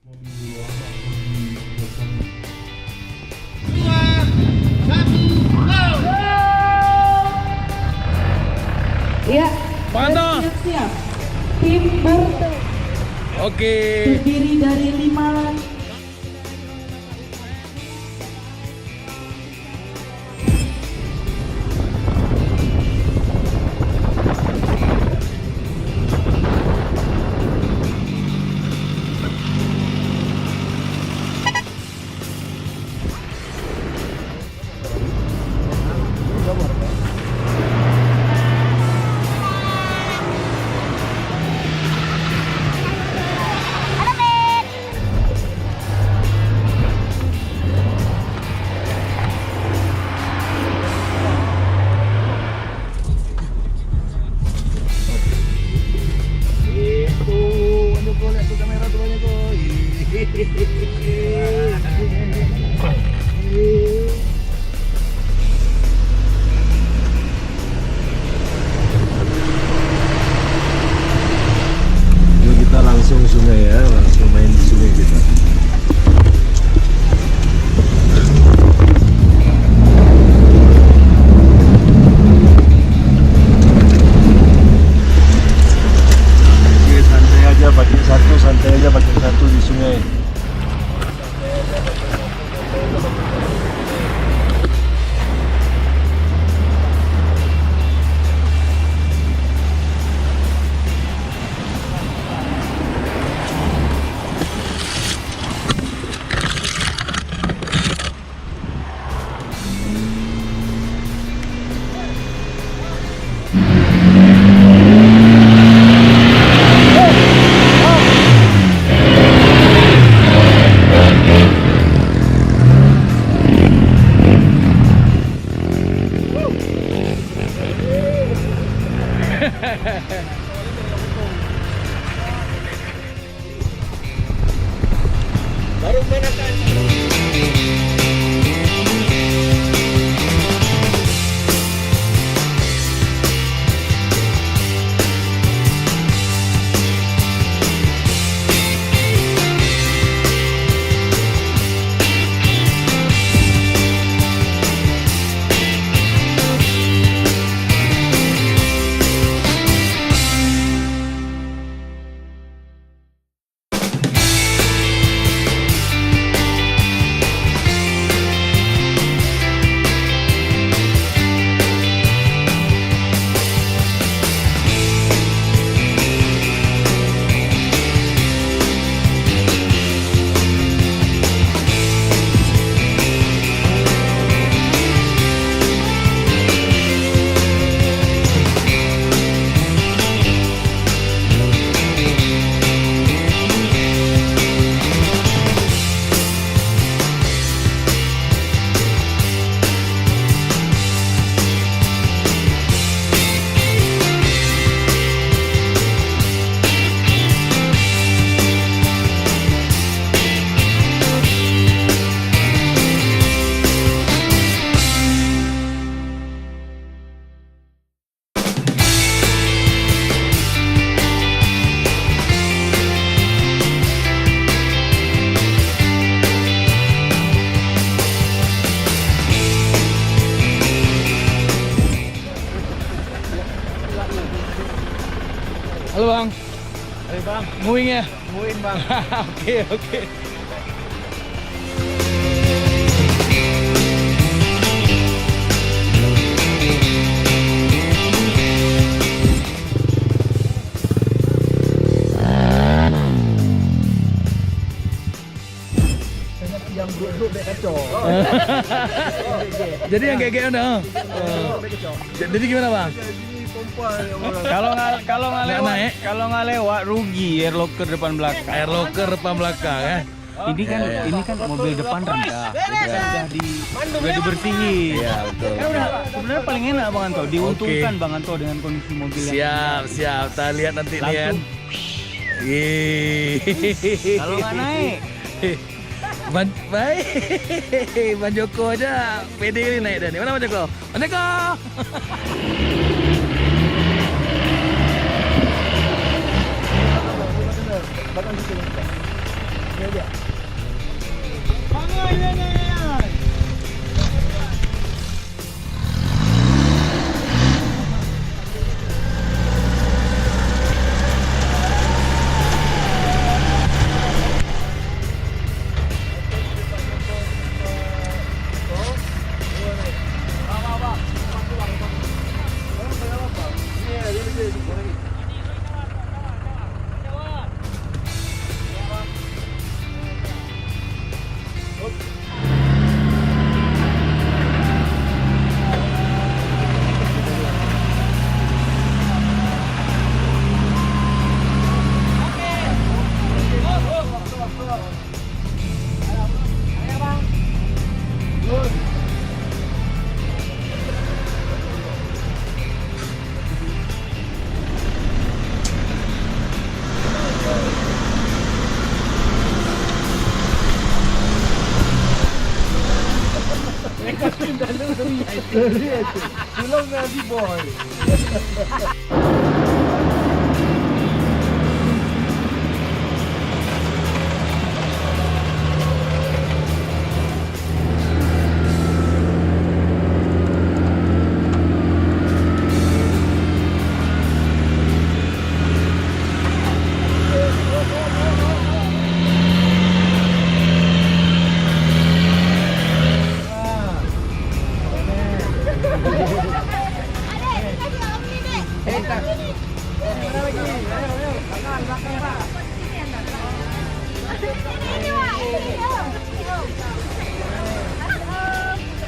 Ya, Pantau. siap. Tim Burte Oke. terdiri dari 5 Kita langsung sungai ya, langsung main di sungai kita. Oke, santai aja pakai satu di sungai. Baru menekan. Halo Bang. Hai Bang, Moving ya? muin Bang. Oke. Yang duduk dek kacau. Jadi yang kayak udah. Jadi gimana Bang? Kalau nggak Nggak lewat, naik. kalau nggak lewat rugi air locker depan belakang. Air locker depan belakang ya. Ini kan mobil depan rendah, jadi kan udah dibersihin. Iya betul. Kan udah sebenarnya paling enak Bang Anto, diuntungkan Bang Anto dengan kondisi mobil yang Siap. Kita lihat nanti nih kan. langsung. Kalau nggak naik, Baik. Bang Joko aja pede ini naik dah nih. Mana Bang Joko? Bang Joko. Belakang situ. Dia. Tulong na si boy.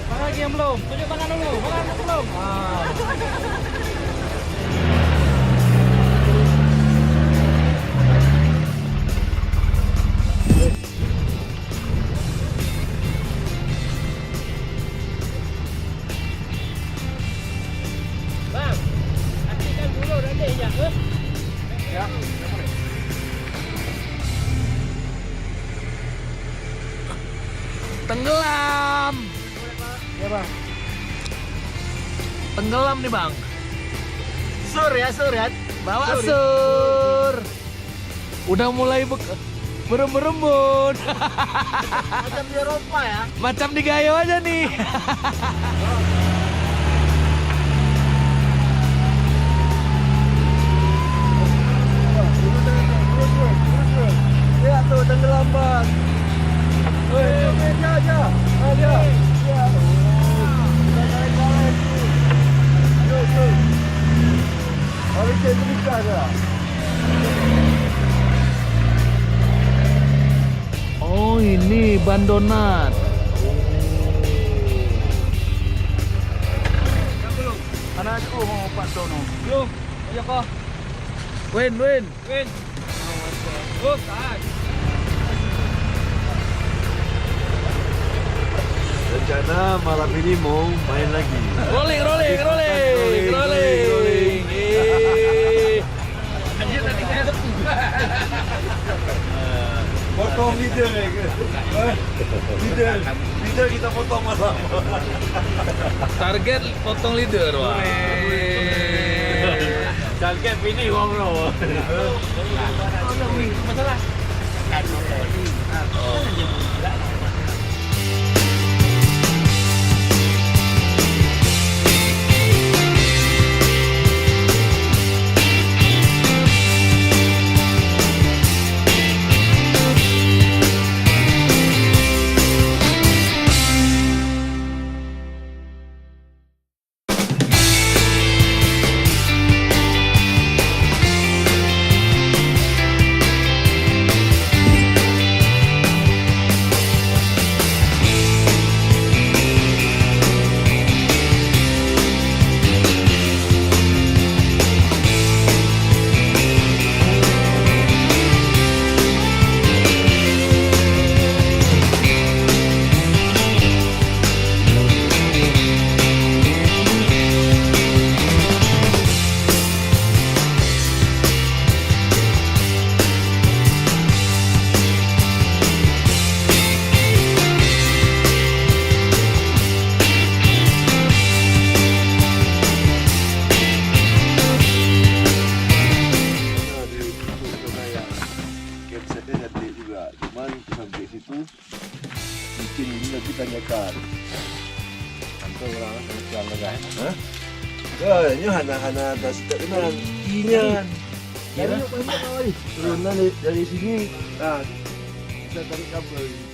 Mana lagi yang belum? Tunjuk tangan dulu. Mana yang belum? Bang, aktifkan dulu nanti ya. Ya. Tenggelam. Ya bang. Tenggelam nih bang. Sur ya. Bawa sur. Udah mulai berembun. Macam di Eropa ya. Macam di Gayo aja nih. Ya tuh tenggelam bang. Aja. Ya. Harus cerita aja. Oh ini ban donat. Anakku mau Pak Dono. Belum. Ayo kok. Win. Win. Tahan. Rencana malam ini mau main lagi. Rolling. Anjir tadi saya tepu. Potong leader ya ke? Leader kita potong malam. Target potong leader wah. Target ini uang lo. Masalah. Mungkin ini nanti tanyakan. Antum orang macam legai. Hah? Ini hana atas kenal inya. Turun dari sini. Nah, kita tarik kabel.